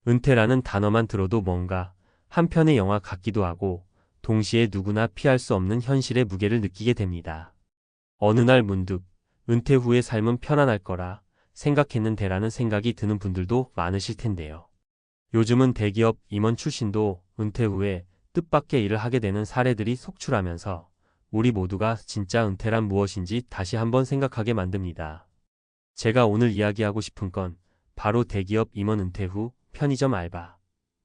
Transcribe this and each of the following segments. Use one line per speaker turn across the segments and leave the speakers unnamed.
은퇴라는 단어만 들어도 뭔가 한 편의 영화 같기도 하고 동시에 누구나 피할 수 없는 현실의 무게를 느끼게 됩니다. 어느 날 문득 은퇴 후의 삶은 편안할 거라 생각했는데라는 생각이 드는 분들도 많으실 텐데요. 요즘은 대기업 임원 출신도 은퇴 후에 뜻밖의 일을 하게 되는 사례들이 속출하면서 우리 모두가 진짜 은퇴란 무엇인지 다시 한번 생각하게 만듭니다. 제가 오늘 이야기하고 싶은 건 바로 대기업 임원 은퇴 후 편의점 알바.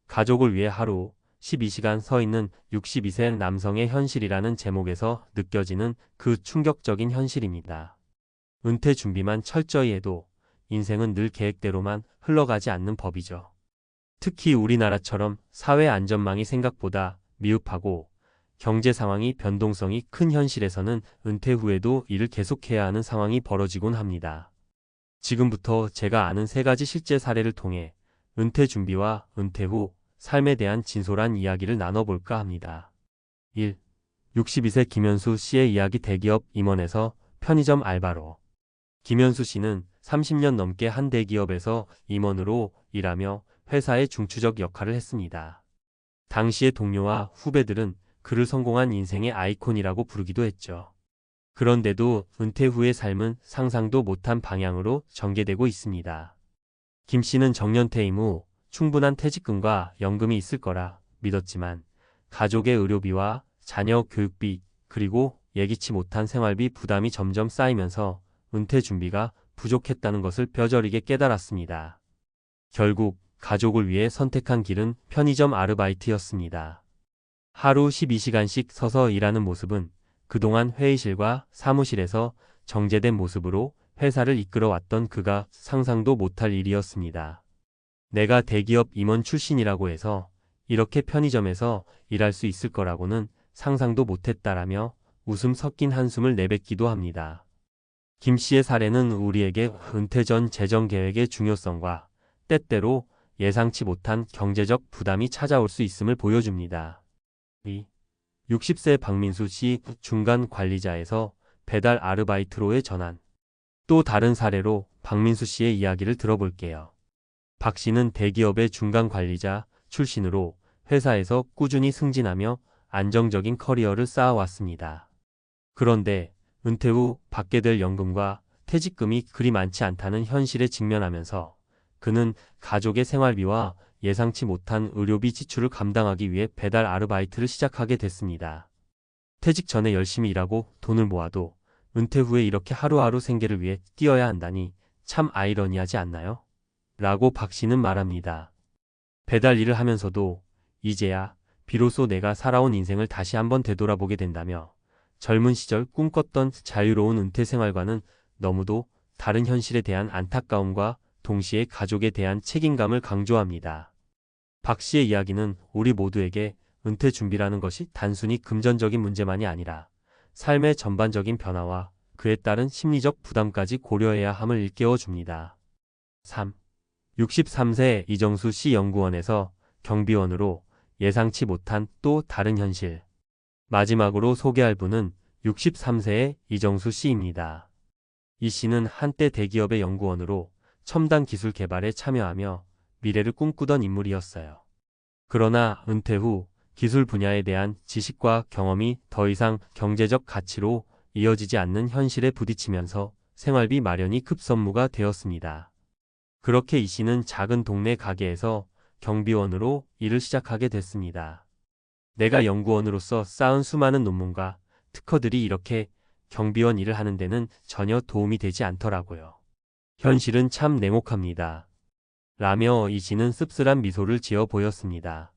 가족을 위해 하루 12시간 서 있는 62세 남성의 현실이라는 제목에서 느껴지는 그 충격적인 현실입니다. 은퇴 준비만 철저히 해도 인생은 늘 계획대로만 흘러가지 않는 법이죠. 특히 우리나라처럼 사회 안전망이 생각보다 미흡하고 경제 상황이 변동성이 큰 현실에서는 은퇴 후에도 일을 계속해야 하는 상황이 벌어지곤 합니다. 지금부터 제가 아는 3가지 실제 사례를 통해 은퇴 준비와 은퇴 후 삶에 대한 진솔한 이야기를 나눠볼까 합니다. 1. 62세 김현수 씨의 이야기. 대기업 임원에서 편의점 알바로. 김현수 씨는 30년 넘게 한 대기업에서 임원으로 일하며 회사의 중추적 역할을 했습니다. 당시의 동료와 후배들은 그를 성공한 인생의 아이콘이라고 부르기도 했죠. 그런데도 은퇴 후의 삶은 상상도 못한 방향으로 전개되고 있습니다. 김 씨는 정년퇴임 후 충분한 퇴직금과 연금이 있을 거라 믿었지만 가족의 의료비와 자녀 교육비 그리고 예기치 못한 생활비 부담이 점점 쌓이면서 은퇴 준비가 부족했다는 것을 뼈저리게 깨달았습니다. 결국 가족을 위해 선택한 길은 편의점 아르바이트였습니다. 하루 12시간씩 서서 일하는 모습은 그동안 회의실과 사무실에서 정제된 모습으로 회사를 이끌어왔던 그가 상상도 못할 일이었습니다. 내가 대기업 임원 출신이라고 해서 이렇게 편의점에서 일할 수 있을 거라고는 상상도 못했다라며 웃음 섞인 한숨을 내뱉기도 합니다. 김 씨의 사례는 우리에게 은퇴 전 재정 계획의 중요성과 때때로 예상치 못한 경제적 부담이 찾아올 수 있음을 보여줍니다. 2. 60세 박민수 씨 중간 관리자에서 배달 아르바이트로의 전환. 또 다른 사례로 박민수 씨의 이야기를 들어볼게요. 박 씨는 대기업의 중간 관리자 출신으로 회사에서 꾸준히 승진하며 안정적인 커리어를 쌓아왔습니다. 그런데 은퇴 후 받게 될 연금과 퇴직금이 그리 많지 않다는 현실에 직면하면서 그는 가족의 생활비와 예상치 못한 의료비 지출을 감당하기 위해 배달 아르바이트를 시작하게 됐습니다. 퇴직 전에 열심히 일하고 돈을 모아도 은퇴 후에 이렇게 하루하루 생계를 위해 뛰어야 한다니 참 아이러니하지 않나요? 라고 박 씨는 말합니다. 배달 일을 하면서도 이제야 비로소 내가 살아온 인생을 다시 한번 되돌아보게 된다며 젊은 시절 꿈꿨던 자유로운 은퇴 생활과는 너무도 다른 현실에 대한 안타까움과 동시에 가족에 대한 책임감을 강조합니다. 박 씨의 이야기는 우리 모두에게 은퇴 준비라는 것이 단순히 금전적인 문제만이 아니라 삶의 전반적인 변화와 그에 따른 심리적 부담까지 고려해야 함을 일깨워 줍니다. 3. 63세 이정수 씨 연구원에서 경비원으로 예상치 못한 또 다른 현실. 마지막으로 소개할 분은 63세의 이정수 씨입니다. 이 씨는 한때 대기업의 연구원으로 첨단 기술 개발에 참여하며 미래를 꿈꾸던 인물이었어요. 그러나 은퇴 후 기술 분야에 대한 지식과 경험이 더 이상 경제적 가치로 이어지지 않는 현실에 부딪히면서 생활비 마련이 급선무가 되었습니다. 그렇게 이 씨는 작은 동네 가게에서 경비원으로 일을 시작하게 됐습니다. 내가 연구원으로서 쌓은 수많은 논문과 특허들이 이렇게 경비원 일을 하는 데는 전혀 도움이 되지 않더라고요. 현실은 참 냉혹합니다. 라며 이 씨는 씁쓸한 미소를 지어 보였습니다.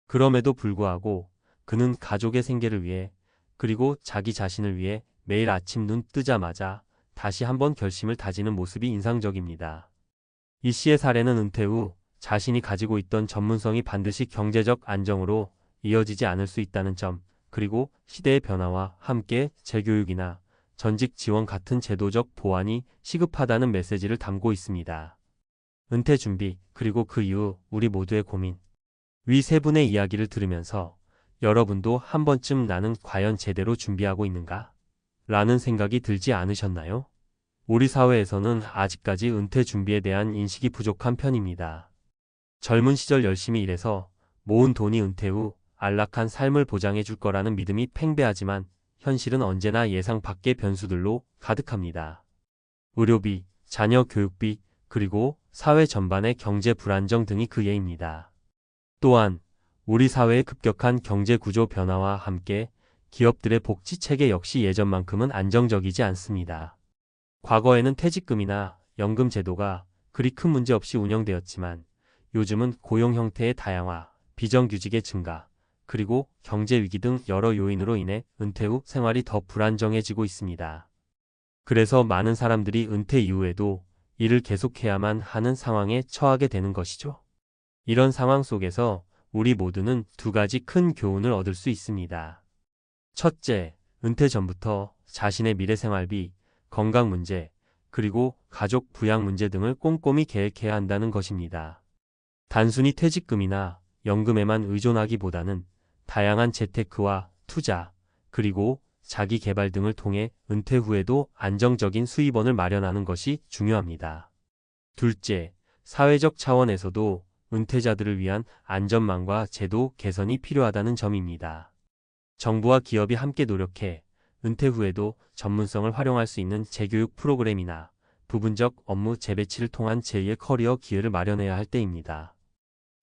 그럼에도 불구하고 그는 가족의 생계를 위해 그리고 자기 자신을 위해 매일 아침 눈 뜨자마자 다시 한번 결심을 다지는 모습이 인상적입니다. 이 씨의 사례는 은퇴 후 자신이 가지고 있던 전문성이 반드시 경제적 안정으로 이어지지 않을 수 있다는 점, 그리고 시대의 변화와 함께 재교육이나 전직 지원 같은 제도적 보완이 시급하다는 메시지를 담고 있습니다. 은퇴 준비, 그리고 그 이후 우리 모두의 고민. 위 3분의 이야기를 들으면서 여러분도 한 번쯤 나는 과연 제대로 준비하고 있는가? 라는 생각이 들지 않으셨나요? 우리 사회에서는 아직까지 은퇴 준비에 대한 인식이 부족한 편입니다. 젊은 시절 열심히 일해서 모은 돈이 은퇴 후 안락한 삶을 보장해 줄 거라는 믿음이 팽배하지만 현실은 언제나 예상 밖의 변수들로 가득합니다. 의료비, 자녀 교육비, 그리고 사회 전반의 경제 불안정 등이 그 예입니다. 또한 우리 사회의 급격한 경제 구조 변화와 함께 기업들의 복지 체계 역시 예전만큼은 안정적이지 않습니다. 과거에는 퇴직금이나 연금 제도가 그리 큰 문제 없이 운영되었지만 요즘은 고용 형태의 다양화, 비정규직의 증가, 그리고 경제 위기 등 여러 요인으로 인해 은퇴 후 생활이 더 불안정해지고 있습니다. 그래서 많은 사람들이 은퇴 이후에도 일을 계속해야만 하는 상황에 처하게 되는 것이죠. 이런 상황 속에서 우리 모두는 두 가지 큰 교훈을 얻을 수 있습니다. 첫째, 은퇴 전부터 자신의 미래 생활비, 건강 문제, 그리고 가족 부양 문제 등을 꼼꼼히 계획해야 한다는 것입니다. 단순히 퇴직금이나 연금에만 의존하기보다는 다양한 재테크와 투자, 그리고 자기 개발 등을 통해 은퇴 후에도 안정적인 수입원을 마련하는 것이 중요합니다. 둘째, 사회적 차원에서도 은퇴자들을 위한 안전망과 제도 개선이 필요하다는 점입니다. 정부와 기업이 함께 노력해 은퇴 후에도 전문성을 활용할 수 있는 재교육 프로그램이나 부분적 업무 재배치를 통한 제2의 커리어 기회를 마련해야 할 때입니다.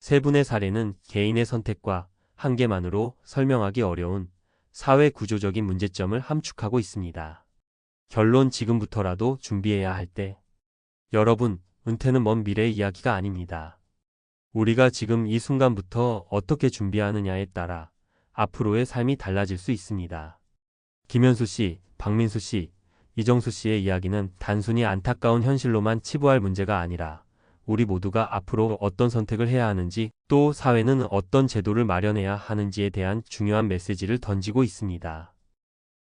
세 분의 사례는 개인의 선택과 한계만으로 설명하기 어려운 사회 구조적인 문제점을 함축하고 있습니다. 결론, 지금부터라도 준비해야 할 때. 여러분, 은퇴는 먼 미래의 이야기가 아닙니다. 우리가 지금 이 순간부터 어떻게 준비하느냐에 따라 앞으로의 삶이 달라질 수 있습니다. 김현수 씨, 박민수 씨, 이정수 씨의 이야기는 단순히 안타까운 현실로만 치부할 문제가 아니라 우리 모두가 앞으로 어떤 선택을 해야 하는지, 또 사회는 어떤 제도를 마련해야 하는지에 대한 중요한 메시지를 던지고 있습니다.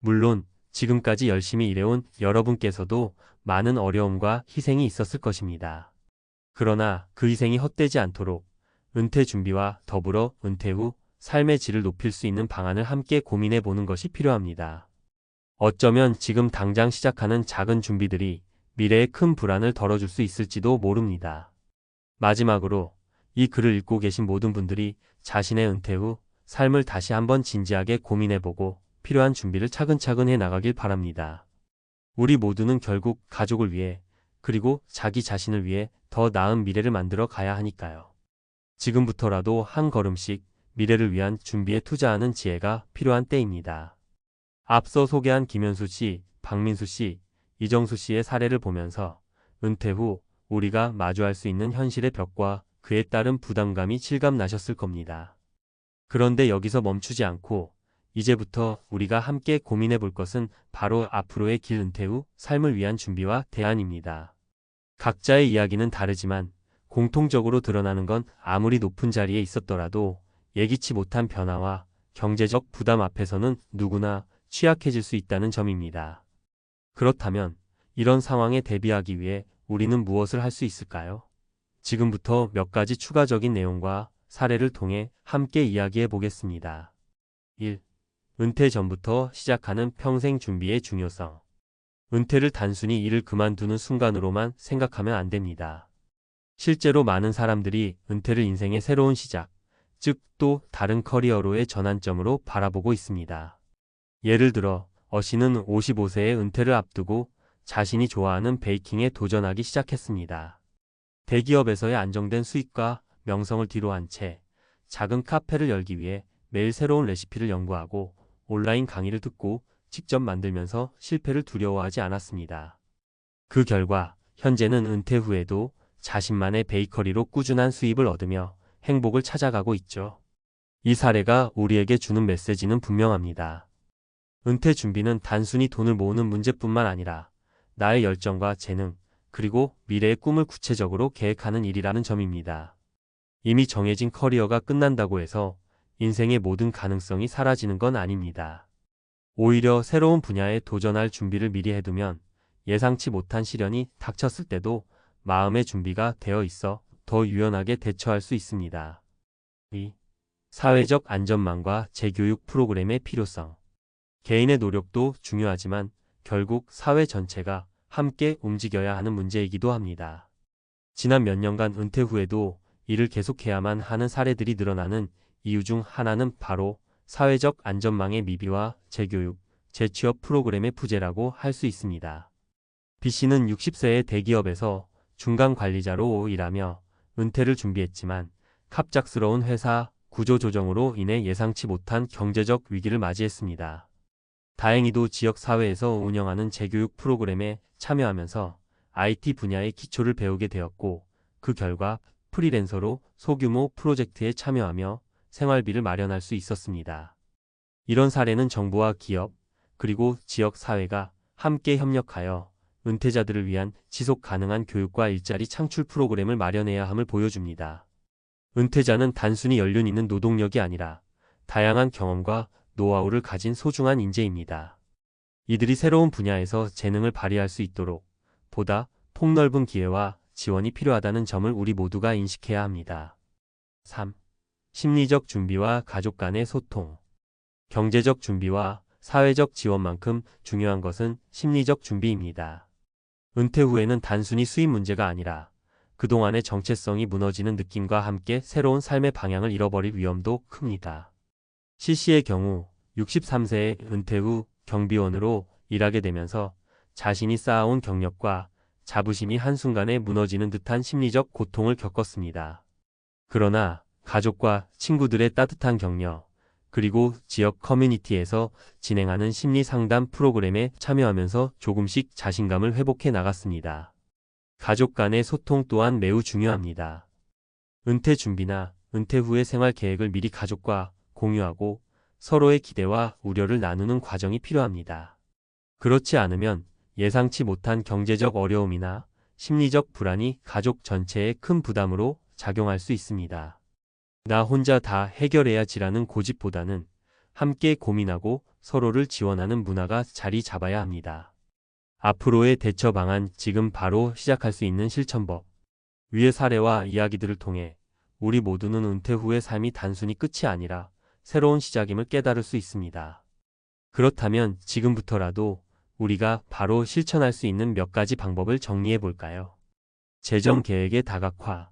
물론 지금까지 열심히 일해온 여러분께서도 많은 어려움과 희생이 있었을 것입니다. 그러나 그 희생이 헛되지 않도록 은퇴 준비와 더불어 은퇴 후 삶의 질을 높일 수 있는 방안을 함께 고민해 보는 것이 필요합니다. 어쩌면 지금 당장 시작하는 작은 준비들이 미래의 큰 불안을 덜어줄 수 있을지도 모릅니다. 마지막으로 이 글을 읽고 계신 모든 분들이 자신의 은퇴 후 삶을 다시 한번 진지하게 고민해보고 필요한 준비를 차근차근 해 나가길 바랍니다. 우리 모두는 결국 가족을 위해, 그리고 자기 자신을 위해 더 나은 미래를 만들어 가야 하니까요. 지금부터라도 한 걸음씩 미래를 위한 준비에 투자하는 지혜가 필요한 때입니다. 앞서 소개한 김현수 씨, 박민수 씨, 이정수 씨의 사례를 보면서 은퇴 후 우리가 마주할 수 있는 현실의 벽과 그에 따른 부담감이 실감나셨을 겁니다. 그런데 여기서 멈추지 않고 이제부터 우리가 함께 고민해 볼 것은 바로 앞으로의 길, 은퇴 후 삶을 위한 준비와 대안입니다. 각자의 이야기는 다르지만 공통적으로 드러나는 건 아무리 높은 자리에 있었더라도 예기치 못한 변화와 경제적 부담 앞에서는 누구나 취약해질 수 있다는 점입니다. 그렇다면 이런 상황에 대비하기 위해 우리는 무엇을 할 수 있을까요? 지금부터 몇 가지 추가적인 내용과 사례를 통해 함께 이야기해 보겠습니다. 1. 은퇴 전부터 시작하는 평생 준비의 중요성. 은퇴를 단순히 일을 그만두는 순간으로만 생각하면 안 됩니다. 실제로 많은 사람들이 은퇴를 인생의 새로운 시작, 즉 또 다른 커리어로의 전환점으로 바라보고 있습니다. 예를 들어 어씨는 55세에 은퇴를 앞두고 자신이 좋아하는 베이킹에 도전하기 시작했습니다. 대기업에서의 안정된 수익과 명성을 뒤로한 채 작은 카페를 열기 위해 매일 새로운 레시피를 연구하고 온라인 강의를 듣고 직접 만들면서 실패를 두려워하지 않았습니다. 그 결과 현재는 은퇴 후에도 자신만의 베이커리로 꾸준한 수입을 얻으며 행복을 찾아가고 있죠. 이 사례가 우리에게 주는 메시지는 분명합니다. 은퇴 준비는 단순히 돈을 모으는 문제뿐만 아니라 나의 열정과 재능, 그리고 미래의 꿈을 구체적으로 계획하는 일이라는 점입니다. 이미 정해진 커리어가 끝난다고 해서 인생의 모든 가능성이 사라지는 건 아닙니다. 오히려 새로운 분야에 도전할 준비를 미리 해두면 예상치 못한 시련이 닥쳤을 때도 마음의 준비가 되어 있어 더 유연하게 대처할 수 있습니다. 2. 사회적 안전망과 재교육 프로그램의 필요성. 개인의 노력도 중요하지만 결국 사회 전체가 함께 움직여야 하는 문제이기도 합니다. 지난 몇 년간 은퇴 후에도 일을 계속해야만 하는 사례들이 늘어나는 이유 중 하나는 바로 사회적 안전망의 미비와 재교육, 재취업 프로그램의 부재라고 할 수 있습니다. B씨는 60세의 대기업에서 중간 관리자로 일하며 은퇴를 준비했지만 갑작스러운 회사 구조조정으로 인해 예상치 못한 경제적 위기를 맞이했습니다. 다행히도 지역 사회에서 운영하는 재교육 프로그램에 참여하면서 IT 분야의 기초를 배우게 되었고, 그 결과 프리랜서로 소규모 프로젝트에 참여하며 생활비를 마련할 수 있었습니다. 이런 사례는 정부와 기업, 그리고 지역 사회가 함께 협력하여 은퇴자들을 위한 지속 가능한 교육과 일자리 창출 프로그램을 마련해야 함을 보여줍니다. 은퇴자는 단순히 연륜 있는 노동력이 아니라 다양한 경험과 노하우를 가진 소중한 인재입니다. 이들이 새로운 분야에서 재능을 발휘할 수 있도록 보다 폭넓은 기회와 지원이 필요하다는 점을 우리 모두가 인식해야 합니다. 3. 심리적 준비와 가족 간의 소통. 경제적 준비와 사회적 지원만큼 중요한 것은 심리적 준비입니다. 은퇴 후에는 단순히 수입 문제가 아니라 그동안의 정체성이 무너지는 느낌과 함께 새로운 삶의 방향을 잃어버릴 위험도 큽니다. C씨의 경우 63세의 은퇴 후 경비원으로 일하게 되면서 자신이 쌓아온 경력과 자부심이 한순간에 무너지는 듯한 심리적 고통을 겪었습니다. 그러나 가족과 친구들의 따뜻한 격려, 그리고 지역 커뮤니티에서 진행하는 심리 상담 프로그램에 참여하면서 조금씩 자신감을 회복해 나갔습니다. 가족 간의 소통 또한 매우 중요합니다. 은퇴 준비나 은퇴 후의 생활 계획을 미리 가족과 공유하고 서로의 기대와 우려를 나누는 과정이 필요합니다. 그렇지 않으면 예상치 못한 경제적 어려움이나 심리적 불안이 가족 전체에 큰 부담으로 작용할 수 있습니다. 나 혼자 다 해결해야 지라는 고집보다는 함께 고민하고 서로를 지원하는 문화가 자리 잡아야 합니다. 앞으로의 대처 방안, 지금 바로 시작할 수 있는 실천법. 위의 사례와 이야기들을 통해 우리 모두는 은퇴 후의 삶이 단순히 끝이 아니라 새로운 시작임을 깨달을 수 있습니다. 그렇다면 지금부터라도 우리가 바로 실천할 수 있는 몇 가지 방법을 정리해 볼까요? 재정 계획의 다각화.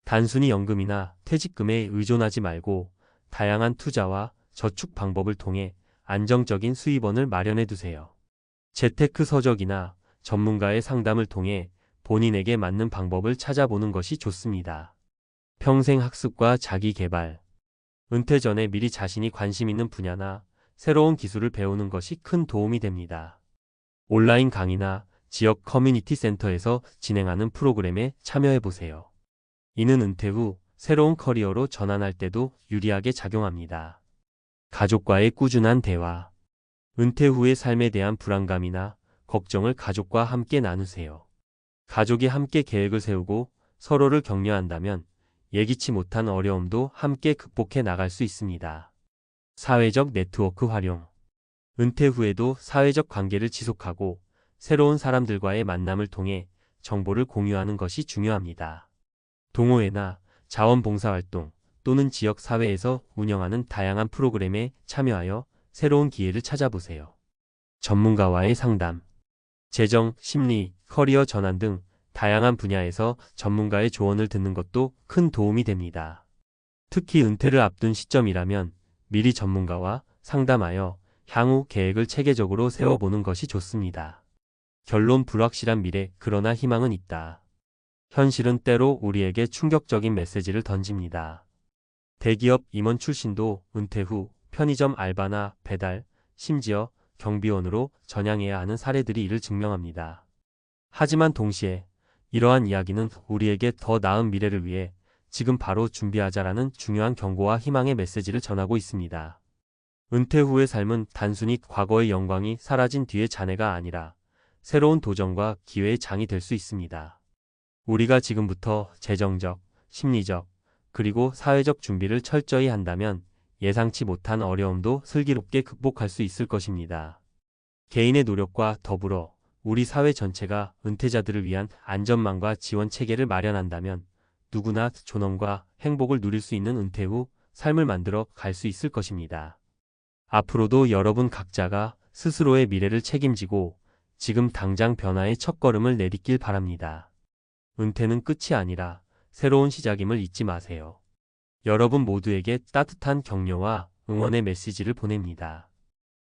단순히 연금이나 퇴직금에 의존하지 말고 다양한 투자와 저축 방법을 통해 안정적인 수입원을 마련해 두세요. 재테크 서적이나 전문가의 상담을 통해 본인에게 맞는 방법을 찾아보는 것이 좋습니다. 평생 학습과 자기 개발. 은퇴 전에 미리 자신이 관심 있는 분야나 새로운 기술을 배우는 것이 큰 도움이 됩니다. 온라인 강의나 지역 커뮤니티 센터에서 진행하는 프로그램에 참여해 보세요. 이는 은퇴 후 새로운 커리어로 전환할 때도 유리하게 작용합니다. 가족과의 꾸준한 대화. 은퇴 후의 삶에 대한 불안감이나 걱정을 가족과 함께 나누세요. 가족이 함께 계획을 세우고 서로를 격려한다면 예기치 못한 어려움도 함께 극복해 나갈 수 있습니다. 사회적 네트워크 활용. 은퇴 후에도 사회적 관계를 지속하고 새로운 사람들과의 만남을 통해 정보를 공유하는 것이 중요합니다. 동호회나 자원봉사활동 또는 지역 사회에서 운영하는 다양한 프로그램에 참여하여 새로운 기회를 찾아보세요. 전문가와의 상담. 재정, 심리, 커리어 전환 등 다양한 분야에서 전문가의 조언을 듣는 것도 큰 도움이 됩니다. 특히 은퇴를 앞둔 시점이라면 미리 전문가와 상담하여 향후 계획을 체계적으로 세워보는 것이 좋습니다. 결론, 불확실한 미래, 그러나 희망은 있다. 현실은 때로 우리에게 충격적인 메시지를 던집니다. 대기업 임원 출신도 은퇴 후 편의점 알바나 배달, 심지어 경비원으로 전향해야 하는 사례들이 이를 증명합니다. 하지만 동시에 이러한 이야기는 우리에게 더 나은 미래를 위해 지금 바로 준비하자라는 중요한 경고와 희망의 메시지를 전하고 있습니다. 은퇴 후의 삶은 단순히 과거의 영광이 사라진 뒤의 잔해가 아니라 새로운 도전과 기회의 장이 될 수 있습니다. 우리가 지금부터 재정적, 심리적, 그리고 사회적 준비를 철저히 한다면 예상치 못한 어려움도 슬기롭게 극복할 수 있을 것입니다. 개인의 노력과 더불어 우리 사회 전체가 은퇴자들을 위한 안전망과 지원 체계를 마련한다면 누구나 존엄과 행복을 누릴 수 있는 은퇴 후 삶을 만들어 갈 수 있을 것입니다. 앞으로도 여러분 각자가 스스로의 미래를 책임지고 지금 당장 변화의 첫걸음을 내딛길 바랍니다. 은퇴는 끝이 아니라 새로운 시작임을 잊지 마세요. 여러분 모두에게 따뜻한 격려와 응원의 메시지를 보냅니다.